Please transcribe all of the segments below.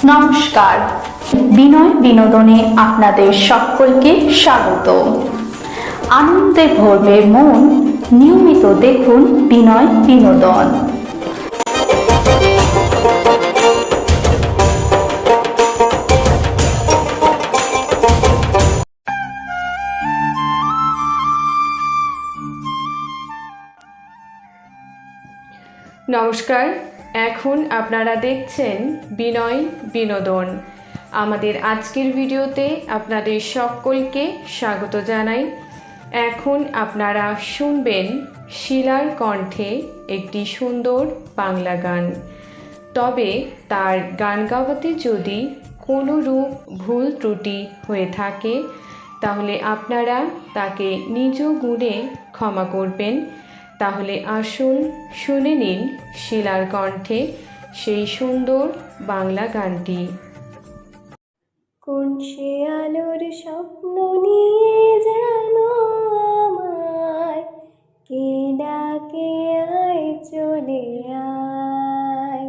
নমস্কার, বিনয় বিনোদনে আপনাদের সকলকে স্বাগত। আনন্দে ভরবে মন, নিয়মিত দেখুন বিনয় বিনোদন। নমস্কার, এখন আপনারা দেখছেন বিনয় বিনোদন। আমাদের আজকের ভিডিওতে আপনাদের সকলকে স্বাগত জানাই। এখন আপনারা শুনবেন শিলার কণ্ঠে একটি সুন্দর বাংলা গান। তবে তার গান গাওয়াতে যদি কোনো রূপ ভুল ত্রুটি হয়ে থাকে তাহলে আপনারা তাকে নিজ গুণে ক্ষমা করবেন। তাহলে আসুন শুনে নিন শিলার কণ্ঠে সেই সুন্দর বাংলা গানটি। কোন সে আলোর স্বপ্ন নিয়ে যেন আমায় কে ডাকে আয় চলে আয়।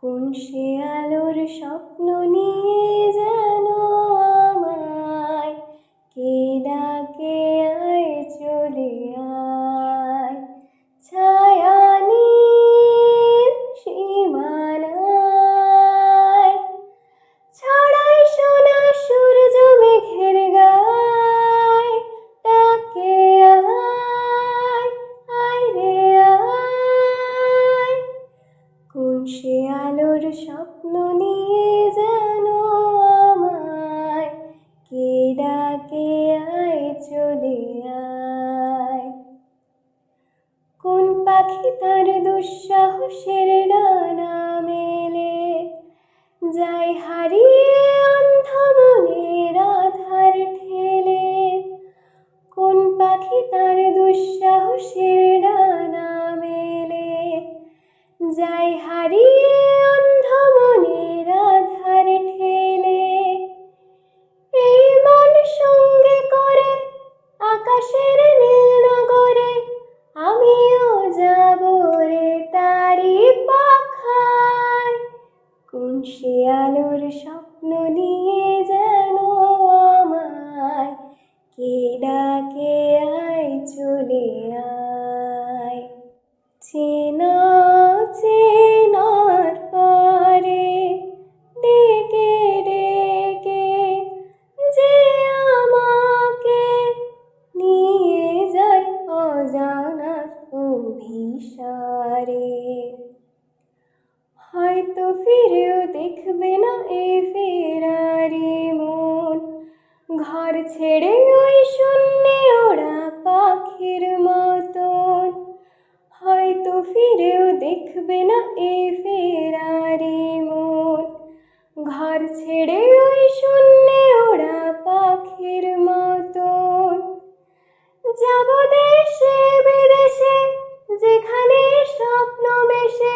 কোন সে আলোর স্বপ্ন নিয়ে যেন আমায় কে ডাকে আয় চলে আয়। ছায়া নীল সীমানায় ছড়াই সোনা সূর্য মেঘের গায়, ডাকে আয় আয় রে আয়। কোন সে আলোর স্বপ্ন নিয়ে যেন আমায় কে ডাকে আয় চলে আয়। কোন পাখি তার দুঃসাহসের ডানা মেলে যাই হারিয়ে অন্ধ মনের আধার ঠেলে। কোন পাখি তার দুঃসাহসের ডানা মেলে যাই হারিয়ে অন্ধ মনের আধার ঠেলে। এই মন সঙ্গে করে আকাশের নীল নগরে আমিও যাব রে তারি পাখায়। কোন সে আলোর স্বপ্ন নিয়ে যেন আমায় কে ডাকে আয় চলে আয়। চেনা চেনার পরে ডেকে ডেকে যে আমাকে নিয়ে যায় অজানার অভিসারে। হয়তো ফিরেও দেখবে না এই ফেরারি মন, ঘর ছেড়ে ওই শূন্যে ওরা পাখির মতন। হয়তো ফিরেও দেখবে না এই ফেরারি মন, ঘর ছেড়ে ওই শূন্যে ওরা পাখির মতন। যাব দেশে বিদেশে যেখানে স্বপ্ন মেশে,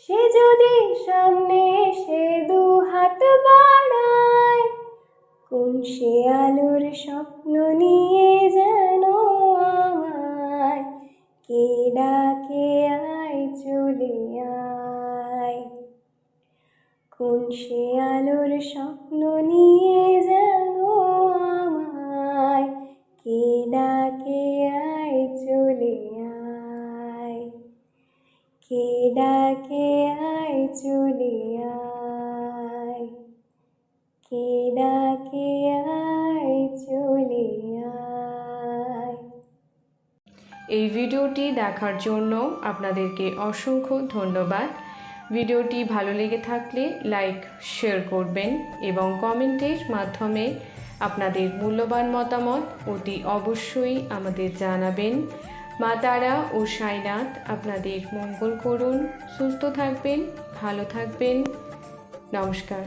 সে যদি সামনে এসে দু হাত বাড়ায়। কোন সে আলোর স্বপ্ন নিয়ে যেন আমায় কে ডাকে আয় চলে আয়। কোন সে আলোর স্বপ্ন নিয়ে যেন আমায় কে ডাকে আয় চলে আয়। কে ডাকে আয় চলে আয়। কে ডাকে আয় চলে আয়। এই ভিডিওটি দেখার জন্য আপনাদেরকে অসংখ্য ধন্যবাদ। ভিডিওটি ভালো লেগে থাকলে লাইক শেয়ার করবেন এবং কমেন্টের মাধ্যমে আপনাদের মূল্যবান মতামত অতি অবশ্যই আমাদের জানাবেন। মা তারা ও সাইনাথ আপনাদের মঙ্গল করুন। সুস্থ থাকবেন, ভালো থাকবেন। নমস্কার।